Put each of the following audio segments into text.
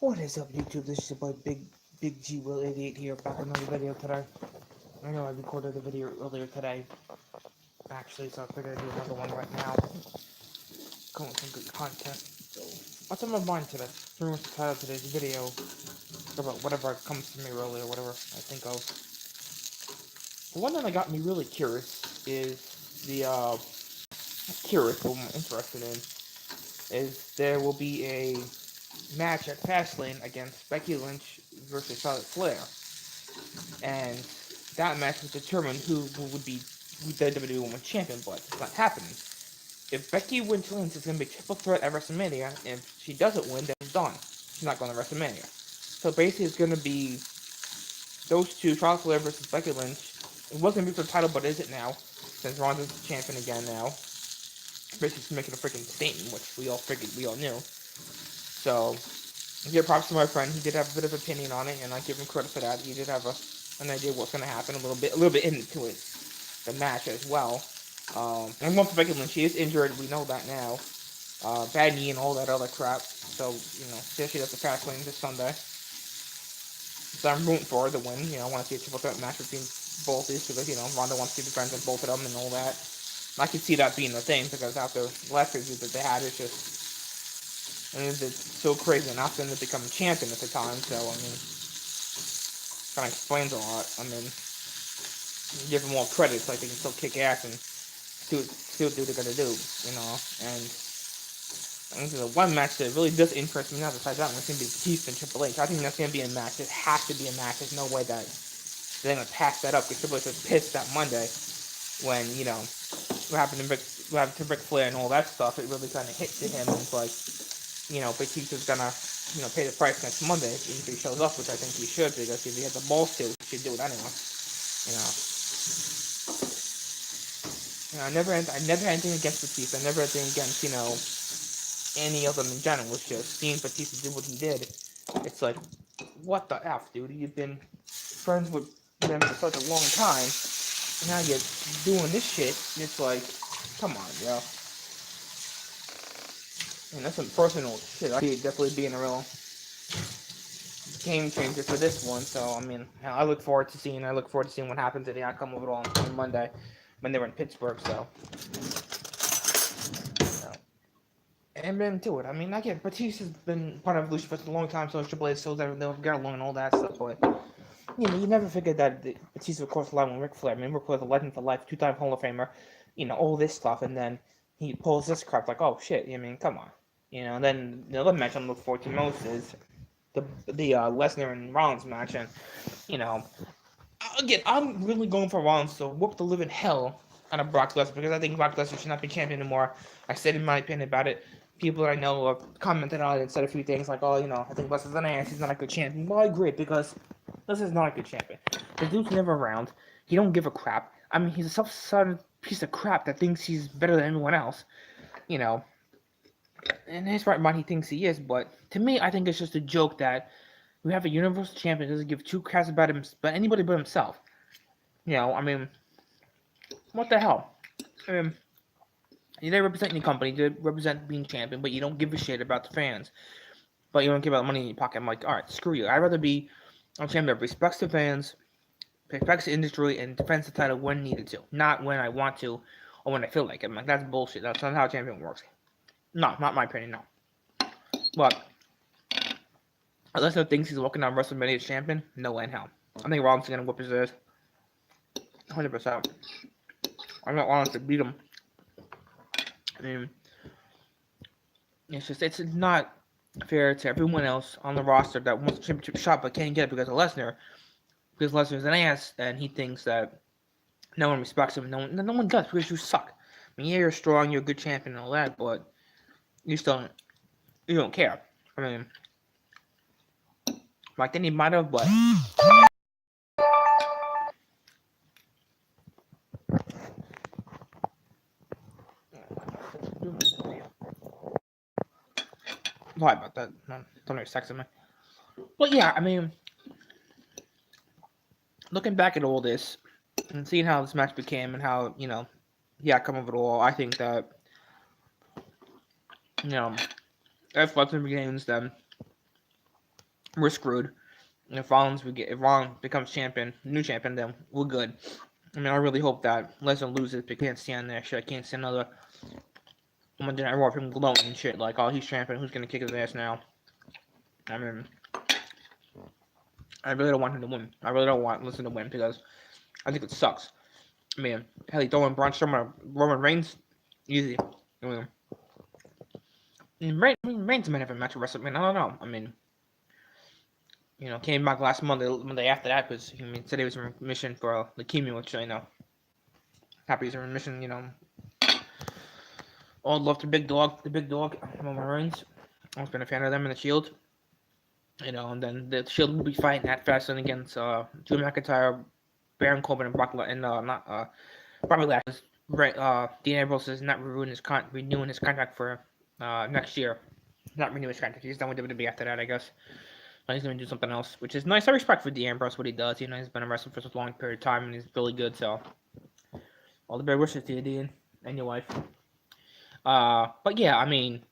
What is up, YouTube? This is your boy Big G Will 88 here, back with another video today. I know I recorded a video earlier today, actually, so I figured I'd do another one right now. Come with some good content. So, what's on my mind today? Pretty much the title of today's video, about whatever comes to me really, or whatever I think of. The one that got me really curious is what I'm interested in, is there will be a match at Fastlane against Becky Lynch versus Charlotte Flair. And that match would determine who would be the WWE Women's Champion, but it's not happening. If Becky wins, it's going to be a triple threat at WrestleMania, and if she doesn't win, then it's done. She's not going to WrestleMania. So basically, it's going to be those two, Charlotte Flair versus Becky Lynch. It wasn't going to be for the title, but is it now? Since Ronda's the champion again now. Basically, she's making a freaking statement, which we all knew. So, I give props to my friend. He did have a bit of opinion on it, and I give him credit for that. He did have an idea what's going to happen, a little bit into it, the match as well. And one for Becky Lynch, she is injured. We know that now. Bad knee and all that other crap. So she does the Fastlane this Sunday. So I'm rooting for her to win. I want to see a triple threat match between both these because Ronda wants to be friends with both of them and all that. And I can see that being the thing because after the last review that they had, it's so crazy, and after them to become champion at the time. So kind of explains a lot. Give them more credit so they can still kick ass and see what they're gonna do, And I think the one match that really does interest me now besides that one is gonna be Batista and Triple H. I think that's gonna be a match. It has to be a match. There's no way that they're gonna pass that up because Triple H was pissed that Monday when what happened to Ric Flair and all that stuff. It really kind of hit to him. And it's like Batista's gonna pay the price next Monday if he shows up, which I think he should because if he has the balls to, he should do it anyway. I never had anything against Batista. I never had anything against any of them in general. It's just seeing Batista do what he did. It's like, what the F, dude? You've been friends with them for such a long time. And now you're doing this shit. It's like, come on, yo. And that's some personal shit. I see it definitely being a real game changer for this one. So I look forward to seeing what happens at the outcome of it all on Monday when they were in Pittsburgh. So and been to it. I get Batista's been part of Evolution for a long time, so Triple H, so they'll get along and all that stuff. But you never figured that Batista would cross the line with Ric Flair. Ric Flair's a legend for life, two-time Hall of Famer. All this stuff, and then he pulls this crap like, oh shit. Come on. And then the other match I'm looking forward to most is the Lesnar and Rollins match, and again, I'm really going for Rollins to whoop the living hell out of Brock Lesnar because I think Brock Lesnar should not be champion anymore. I said in my opinion about it. People that I know have commented on it and said a few things like, oh, I think Lesnar's an ass, he's not a good champion. Well, I agree because Lesnar's not a good champion. The dude's never around. He don't give a crap. He's a self-centered piece of crap that thinks he's better than anyone else. In his right mind, he thinks he is, but to me, I think it's just a joke that we have a Universal Champion that doesn't give two craps about him, but anybody but himself. What the hell? They represent your company, they represent being champion, but you don't give a shit about the fans. But you don't give about the money in your pocket. I'm like, alright, screw you. I'd rather be a champion that respects the fans, respects the industry, and defends the title when needed to. Not when I want to, or when I feel like it. I'm like, that's bullshit. That's not how a champion works. No, not my opinion, no. But Lesnar thinks he's walking on WrestleMania as champion, no way in hell. I think Rollins is gonna whip his ass. 100%. I want Rollins to beat him. It's not fair to everyone else on the roster that wants a championship shot but can't get it because of Lesnar. Because Lesnar's an ass and he thinks that no one respects him. No one does because you suck. Yeah, you're strong, you're a good champion and all that, but you don't care. Like then he might have, but sorry about that. Don't know texting me. But yeah, looking back at all this and seeing how this match became and how the outcome of it all, I think that if Lesnar begins, then we're screwed. And if Rollins becomes new champion, then we're good. I mean, I really hope that Lesnar loses, but can't stand that shit. I can't stand another Monday Night Raw of him gloating and shit. Like, oh, he's champion. Who's gonna kick his ass now? I mean, I really don't want him to win. I really don't want Lesnar to win because I think it sucks. I mean, hell, he throwing Braun Strowman or Roman Reigns, easy. I mean, Reigns might have a match at WrestleMania. I don't know. I mean, came back last Monday after that because said he was in remission for leukemia, which happy he's in remission. All love the big dog, Roman Reigns. I've been a fan of them in the Shield. And then the Shield will be fighting at Fastlane against Drew McIntyre, Baron Corbin, and Brock Lesnar. Dean Ambrose is not renewing his contract for next year. Not renewing his contract. He's done with WWE after that, I guess. He's going to do something else, which is nice. I respect for Dean Ambrose what he does. He's been a wrestler for such a long period of time, and he's really good. So, all the best wishes to you, Dean, and your wife. But yeah, I mean,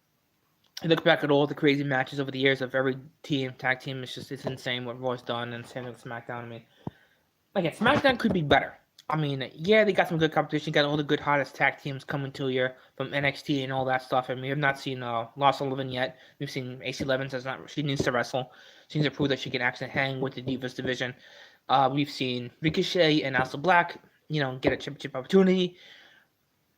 I look back at all the crazy matches over the years of every tag team. It's insane what Raw's done, and same with SmackDown. I mean, again, SmackDown could be better. I mean, yeah, they got some good competition. Got all the good hottest tag teams coming to you from NXT and all that stuff. And we have not seen Lars Sullivan yet. We've seen AC Levin says she needs to wrestle. She needs to prove that she can actually hang with the Divas division. We've seen Ricochet and Aleister Black, get a championship opportunity.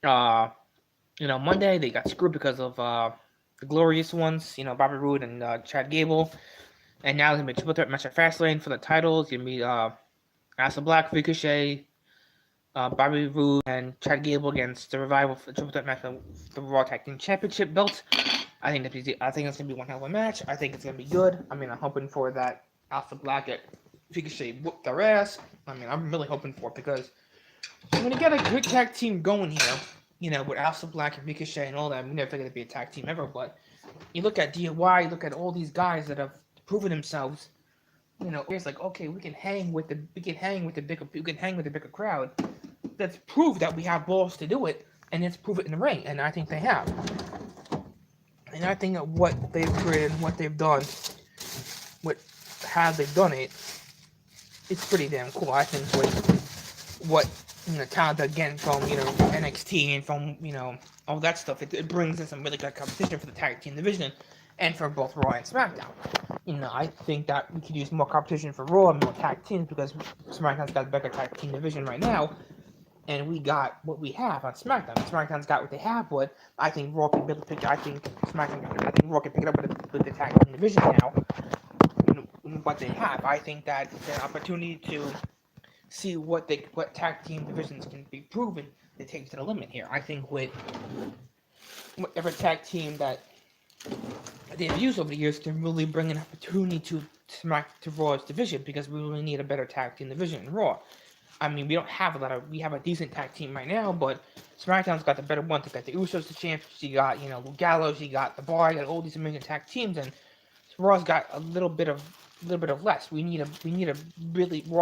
Monday they got screwed because of the glorious ones, Bobby Roode and Chad Gable. And now there's going to be a triple threat match at Fastlane for the titles. It's going to be Aleister Black, Ricochet, Bobby Roode, and Chad Gable against the Revival for the triple threat match for the Raw Tag Team Championship belt. I think it's going to be one hell of a match. I think it's going to be good. I mean, I'm hoping for that Aleister Black and Ricochet whoop their ass. I mean, I'm really hoping for it because I'm going to get a good tag team going here. With Aleister Black and Ricochet and all that. We never figured it'd be a tag team ever, but you look at DIY, you look at all these guys that have proven themselves. It's like, okay, we can hang with the bigger crowd. Let's prove that we have balls to do it, and let's prove it in the ring. And I think they have. And I think that what they've created, what they've done, how they've done it, it's pretty damn cool. I think what talent again from NXT and from all that stuff. It brings in some really good competition for the tag team division and for both Raw and SmackDown. I think that we could use more competition for Raw and more tag teams because SmackDown's got a better tag team division right now, and we got what we have on SmackDown. SmackDown's got what they have, but I think Raw can build a picture. I think Raw can pick it up with the tag team division now. What they have, I think that it's an opportunity to see what tag team divisions can be proven to take to the limit here. I think with whatever tag team that they've used over the years can really bring an opportunity to Raw's division because we really need a better tag team division in Raw. I mean, we have a decent tag team right now, but SmackDown's got the better one. They got the Usos, the champions. You got Luke Gallows. You got the Bar. You got all these amazing tag teams, and Raw's got a little bit of less. Raw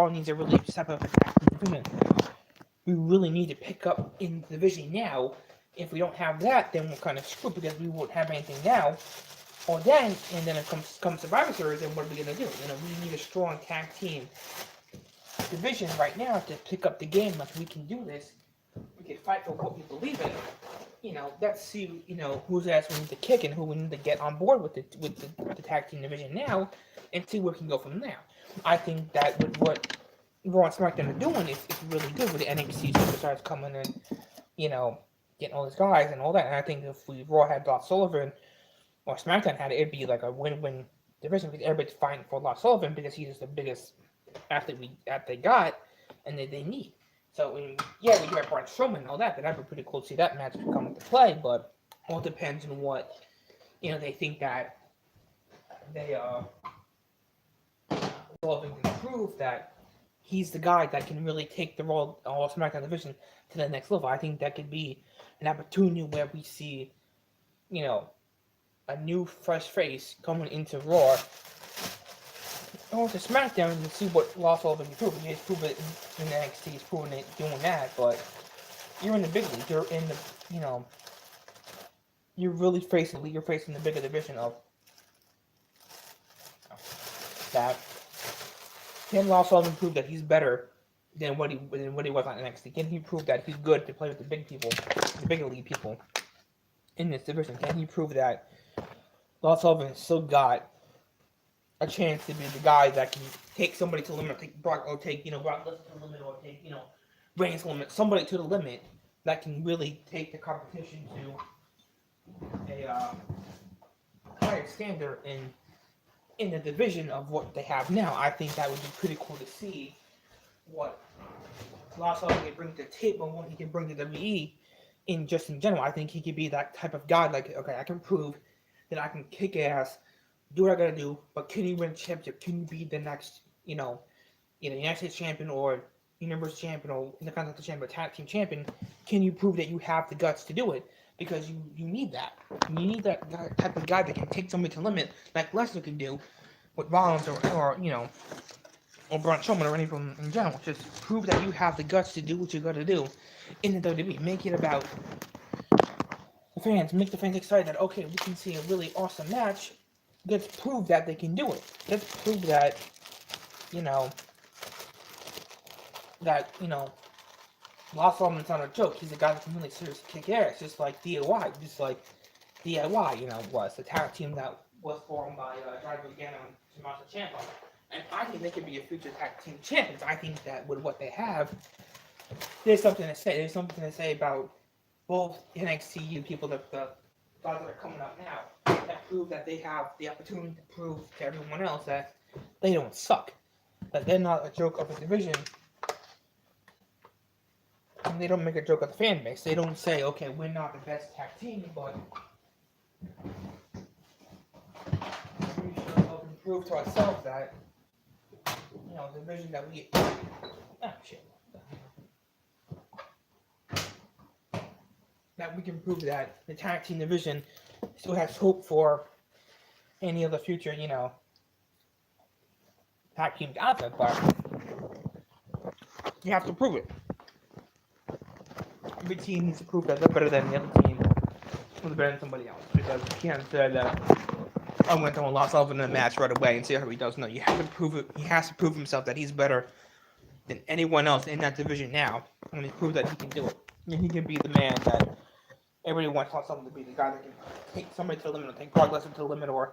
needs a really step up attack in the division. We really need to pick up in the division now. If we don't have that, then we're kind of screwed because we won't have anything now. And then it comes Survivor Series, then what are we gonna do? We need a strong tag team division right now to pick up the game. Like, we can do this. We can fight for what we believe in. Let's see, whose ass we need to kick and who we need to get on board with the tag team division now, and see where we can go from there. I think that with what Raw and SmackDown are doing, it's really good with the NXT superstars coming in, getting all these guys and all that. And I think if Raw had Lars Sullivan or SmackDown had it, it'd be like a win-win division because everybody's fighting for Lars Sullivan because he's the biggest athlete they got and that they need. So, we got Braun Strowman and all that, but that'd be pretty cool to see that match come into play, but all depends on what, they think that they, Sullivan can prove that he's the guy that can really take the Raw or SmackDown division to the next level. I think that could be an opportunity where we see, a new fresh face coming into Raw or to SmackDown and see what Lars Sullivan can prove. He's proven it in NXT, he's proven it doing that, but you're in the big league. You're in the, you're facing the bigger division of that can Lars Sullivan prove that he's better than what he was on NXT? Can he prove that he's good to play with the big people, the big elite people in this division? Can he prove that Lars Sullivan still got a chance to be the guy that can take somebody to the limit, take Brock Lesnar to the limit, or take Reigns to the limit, somebody to the limit that can really take the competition to a higher standard in the division of what they have now. I think that would be pretty cool to see what Lars Sullivan can bring to the table and what he can bring to WWE in general. I think he could be that type of guy. Like, okay, I can prove that I can kick ass, do what I gotta do, but can you win a championship? Can you be the next, United States champion or Universal champion or Intercontinental champion or tag team champion? Can you prove that you have the guts to do it? Because you need that. You need that type of guy that can take somebody to the limit, like Lesnar can do with Rollins or Braun Strowman or anyone in general. Just prove that you have the guts to do what you gotta do in the WWE. Make it about the fans. Make the fans excited that, okay, we can see a really awesome match. Let's prove that they can do it. Let's prove that, Lars Sullivan's not a joke. He's a guy that can really seriously kick ass, just like DIY. Was the tag team that was formed by Johnny Gargano and Tommaso Ciampa. And I think they could be a future tag team champions. I think that with what they have, there's something to say. There's something to say about both NXT people, the guys that are coming up now, that prove that they have the opportunity to prove to everyone else that they don't suck. That they're not a joke of a division. And they don't make a joke of the fan base. They don't say, okay, we're not the best tag team, but we sure will prove to ourselves that, the division that we... that we can prove that the tag team division still has hope for any of the future, tag teams out there, but you have to prove it. Every team needs to prove that they're better than the other team, or they're better than somebody else, because you can't say that I'm going to throw Lars Sullivan in a match right away and see how he does. No, you have to prove it. He has to prove himself that he's better than anyone else in that division now, and he proves that he can do it. And he can be the man that everybody wants Lars Sullivan to be, the guy that can take somebody to the limit, or take Brock Lesnar to the limit, or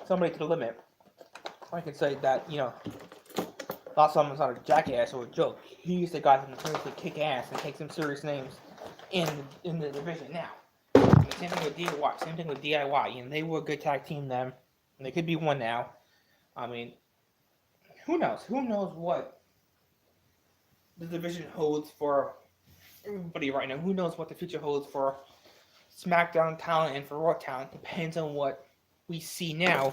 somebody to the limit. I can say that, Lars Sullivan's not a jackass or a joke. He's the guy who can seriously kick ass and take some serious names in the division now. Same thing with DIY. Same thing with DIY. They were a good tag team then, and they could be one now. I mean, who knows? Who knows what the division holds for everybody right now? Who knows what the future holds for SmackDown talent and for Raw talent? Depends on what we see now.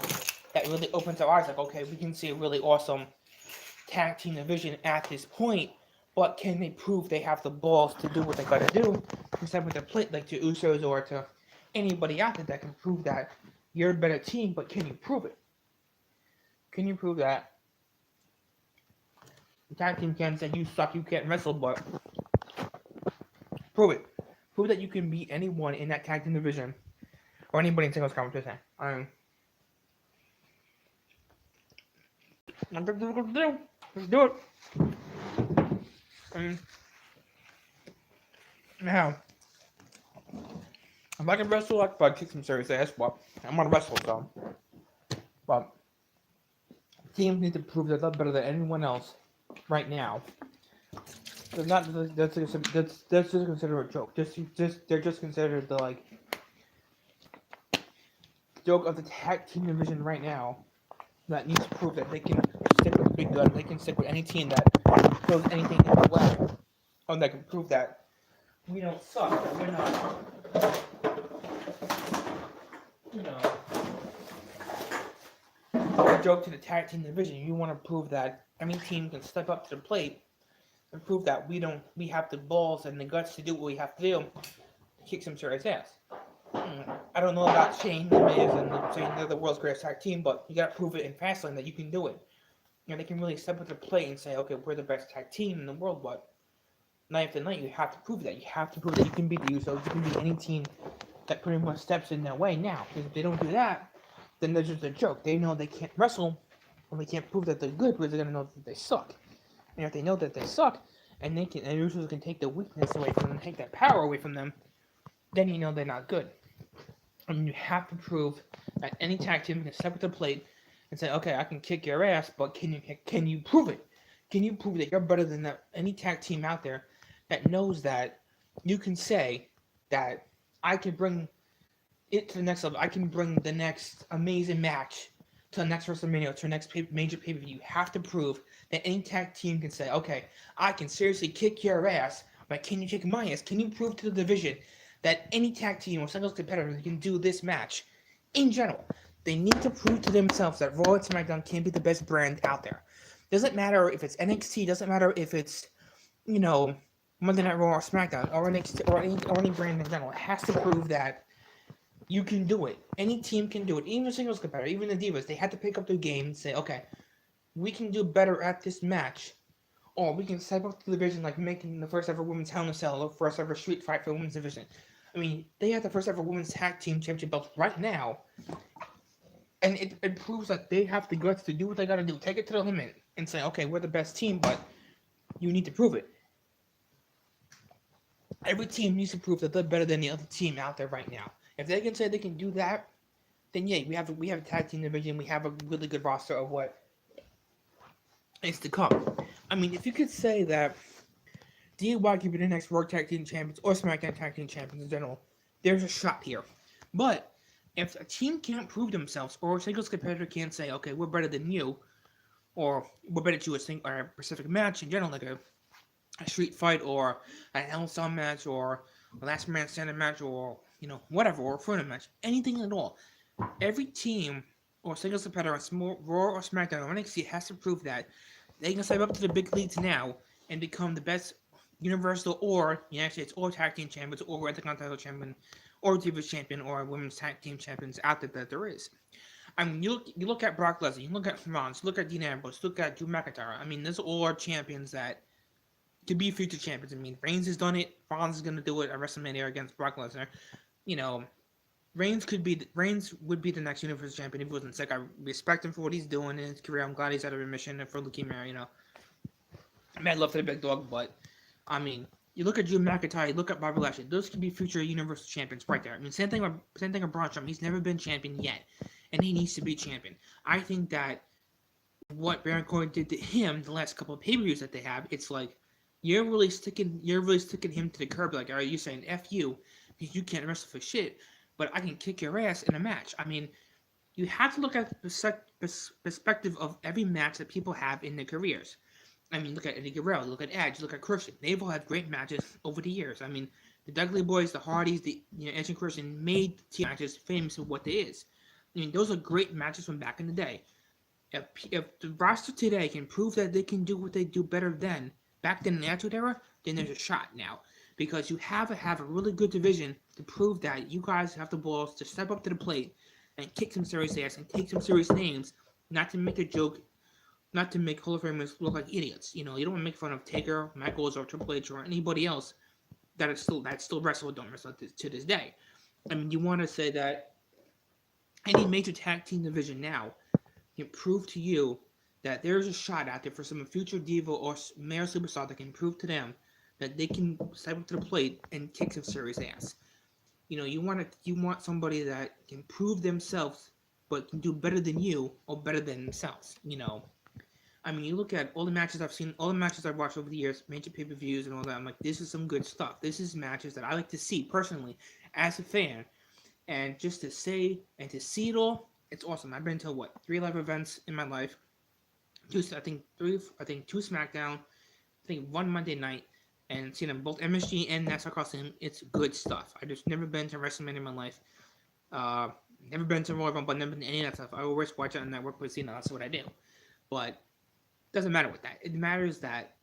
That really opens our eyes. Like, okay, we can see a really awesome tag team division at this point, but can they prove they have the balls to do what they gotta do? Instead with the plate, like to Usos or to anybody out there that can prove that you're a better team, but can you prove it? Can you prove that the tag team can say you suck, you can't wrestle, but prove it. Prove that you can beat anyone in that tag team division or anybody in singles competition. Let's do it. Now, if I can wrestle, I'd kick some serious ass, but I'm gonna wrestle, so. But teams need to prove that they're better than anyone else right now. That's just considered a joke. They're just considered the joke of the tag team division right now. That needs to prove that they can stick with the big gun. They can stick with any team that throws anything in the way. Or that can prove that we don't suck. That we're not, a joke to the tag team division. You want to prove that any team can step up to the plate and prove that we have the balls and the guts to do what we have to do. Kick some serious ass. I don't know about Shane and Miz and saying they're the world's greatest tag team, but you gotta prove it in Fastlane that you can do it. They can really step up to the plate and say, okay, we're the best tag team in the world, but night after night, you have to prove that. You have to prove that you can beat the Usos, you can beat any team that pretty much steps in their way now. Because if they don't do that, then they're just a joke. They know they can't wrestle, Well, they can't prove that they're good because they're gonna know that they suck. And if they know that they suck, and Usos can take the weakness away from them, take that power away from them, then you know they're not good. I mean, you have to prove that any tag team can step up to the plate and say, okay, I can kick your ass, but can you prove it? Can you prove that you're better than any tag team out there that knows that you can say that I can bring it to the next level. I can bring the next amazing match to the next WrestleMania, to the next major pay-per-view. You have to prove that any tag team can say, okay, I can seriously kick your ass, but can you kick my ass? Can you prove to the division that any tag team or singles competitor can do this match? In general, they need to prove to themselves that Raw and SmackDown can be the best brand out there. Doesn't matter if it's NXT, doesn't matter if it's, you know, Monday Night Raw or SmackDown or NXT or any brand in general. It has to prove that you can do it. Any team can do it. Even a singles competitor, even the Divas, they had to pick up their game and say, okay, we can do better at this match. Or we can step up the division like making the first ever women's Hell in a Cell or first ever street fight for the women's division. I mean, they have the first ever women's tag team championship belts right now. And it proves that they have the guts to do what they gotta do. Take it to the limit and say, okay, we're the best team, but you need to prove it. Every team needs to prove that they're better than the other team out there right now. If they can say they can do that, then yeah, we have a tag team division. We have a really good roster of what is to come. I mean, if you could say that DIY could be the next World Tag Team Champions or SmackDown Tag Team Champions in general, there's a shot here. But if a team can't prove themselves, or a singles competitor can't say, okay, we're better than you, or we're better to a specific match in general, like a street fight or an Hell in a Cell match or a last man standing match or whatever, or a Frozen match, anything at all. Every team or singles competitor on Raw or SmackDown or NXT has to prove that they can step up to the big leagues now and become the best Universal or United States or Tag Team Champions or Intercontinental Champion or Divas Champion or Women's Tag Team Champions out there that there is. I mean, you look at Brock Lesnar, you look at Rollins, look at Dean Ambrose, look at Drew McIntyre. I mean, those all are champions that could be future champions. I mean, Reigns has done it. Rollins is going to do it at WrestleMania against Brock Lesnar. You know, Reigns would be the next Universal Champion if he wasn't sick. I respect him for what he's doing in his career. I'm glad he's out of remission for leukemia. Mad love for the big dog, but I mean, you look at Drew McIntyre, you look at Bobby Lashley. Those could be future Universal Champions right there. I mean, same thing with Braun Strowman. He's never been champion yet, and he needs to be champion. I think that what Baron Corbin did to him the last couple of pay-per-views that they have, it's like you're really sticking him to the curb. Like, are you saying F you because you can't wrestle for shit, but I can kick your ass in a match? I mean, you have to look at the perspective of every match that people have in their careers. I mean, look at Eddie Guerrero, look at Edge, look at Christian. They've all had great matches over the years. I mean, the Dudley Boys, the Hardys, Edge and Christian made the team matches famous for what they is. I mean, those are great matches from back in the day. If the roster today can prove that they can do what they do better than back then in the Attitude Era, then there's a shot now. Because you have a really good division to prove that you guys have the balls to step up to the plate and kick some serious ass and take some serious names, not to make a joke, not to make Hall of Famers look like idiots. You don't want to make fun of Taker, Michaels, or Triple H, or anybody else that still wrestle or don't wrestle to this day. I mean, you want to say that any major tag team division now can prove to you that there's a shot out there for some future diva or male superstar that can prove to them that they can step up to the plate and kick some serious ass. You want somebody that can prove themselves, but can do better than you or better than themselves. I mean, you look at all the matches I've seen, all the matches I've watched over the years, major pay-per-views and all that. I'm like, this is some good stuff. This is matches that I like to see personally as a fan, and just to say and to see it all, it's awesome. I've been to 3 live events in my life. Two SmackDown, I think 1 Monday night, and seen them both MSG and Nassau Coliseum. It's good stuff. I just never been to WrestleMania in my life. Never been to Royal Rumble, never been to any of that stuff. I always watch it on network, but that's what I do. But doesn't matter with that. It matters that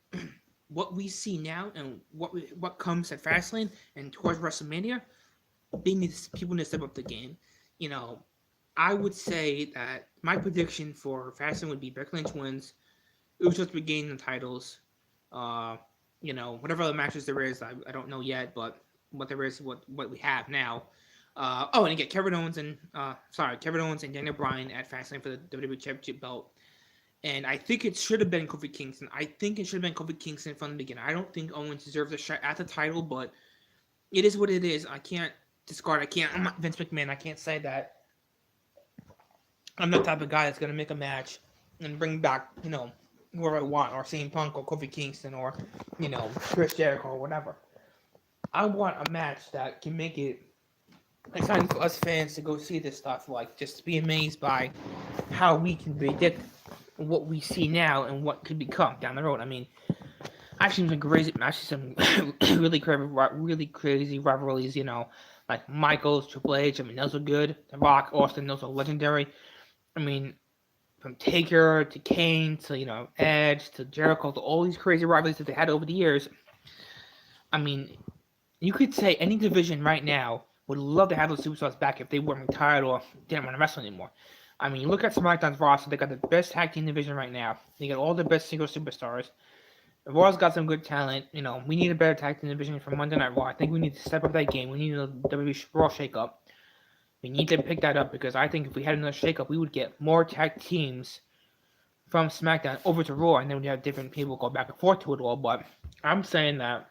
what we see now and what comes at Fastlane and towards WrestleMania, people need to step up the game. I would say that my prediction for Fastlane would be Becky Lynch wins, Usos regain the titles. Whatever other matches there is, I don't know yet, but what there is, what we have now. And get Kevin Owens and Daniel Bryan at Fastlane for the WWE Championship belt. And I think it should have been Kofi Kingston. I think it should have been Kofi Kingston from the beginning. I don't think Owens deserves a shot at the title, but it is what it is. I can't discard. I'm not Vince McMahon. I can't say that I'm the type of guy that's going to make a match and bring back, whoever I want, or CM Punk, or Kofi Kingston, or, Chris Jericho, or whatever. I want a match that can make it exciting for us fans to go see this stuff, like, just to be amazed by how we can predict what we see now and what could become down the road. I mean, I've seen some really crazy rivalries, like Michaels, Triple H. I mean, those are good. The Rock, Austin, those are legendary. I mean, from Taker to Kane to, Edge to Jericho to all these crazy rivalries that they had over the years. I mean, you could say any division right now would love to have those superstars back if they weren't retired or didn't want to wrestle anymore. I mean, you look at SmackDown's roster, they got the best tag team division right now. They got all the best single superstars. Raw's got some good talent. We need a better tag team division for Monday Night Raw. I think we need to step up that game. We need a WWE Raw shakeup. We need to pick that up because I think if we had another shakeup, we would get more tag teams from SmackDown over to Raw, and then we'd have different people go back and forth to it all. But I'm saying that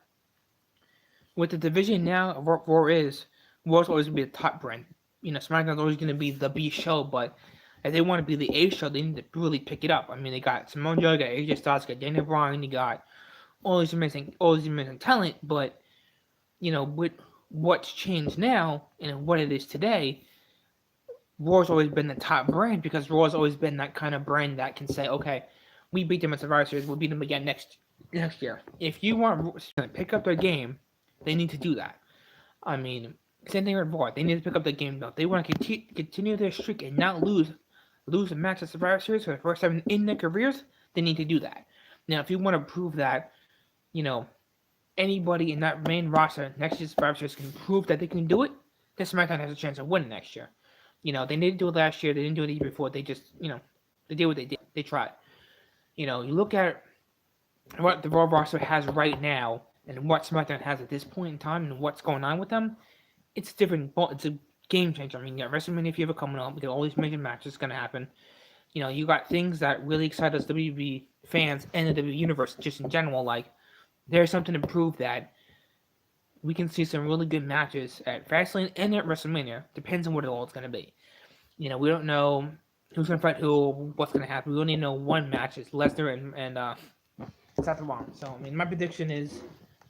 with the division now of what Raw is, Raw's always going to be the top brand. SmackDown's always going to be the B show, but if they want to be the A show, they need to really pick it up. I mean, they got Samoa Joe, they got AJ Styles, they got Daniel Bryan, they got all these amazing talent, but with what's changed now and what it is today, Raw's always been the top brand because Raw's always been that kind of brand that can say, okay, we beat them at Survivor Series, we'll beat them again next year. If you want to pick up their game, they need to do that. I mean, same thing with Raw. They need to pick up their game though. They want to continue their streak and not lose a match at Survivor Series for the first time in their careers. They need to do that. Now, if you want to prove that, anybody in that main roster next year's Survivor Series can prove that they can do it, then SmackDown has a chance of winning next year. They didn't do it last year. They didn't do it the year before. They just, they did what they did. They tried. You look at what the Raw roster has right now and what SmackDown has at this point in time and what's going on with them. It's different. It's a game changer. I mean, you got WrestleMania Fever coming up. We got all these major matches going to happen. You got things that really excite us WWE fans and the WWE universe just in general. Like, there's something to prove that we can see some really good matches at Fastlane and at WrestleMania. Depends on what it all is going to be. We don't know who's going to fight who, what's going to happen. We only know one match. It's Lesnar and Seth Rollins. So, I mean, my prediction is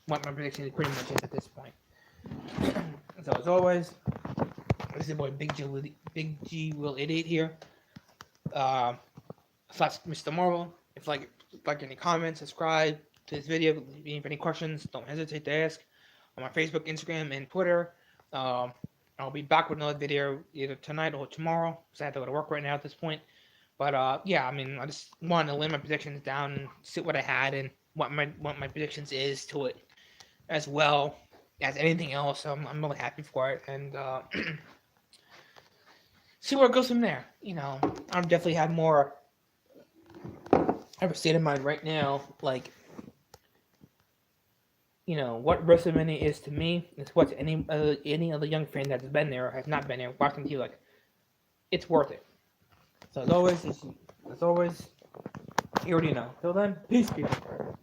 what my prediction is pretty much is at this point. So, as always, this is your boy Big G Will Idiot here. Slash Mr. Marvel. If like any comments, subscribe to this video. If you have any questions, don't hesitate to ask on my Facebook, Instagram, and Twitter. I'll be back with another video either tonight or tomorrow, because I have to go to work right now at this point. But yeah, I mean, I just wanted to lay my predictions down and see what I had and what my predictions is to it, as well as anything else. So I'm really happy for it, and see where it goes from there. I'll definitely have more. I have a state of mind right now, like, what WrestleMania is to me is what any other young fan that's been there or has not been there watching TV, like, it's worth it. So as always, you already know. Till then, peace, people.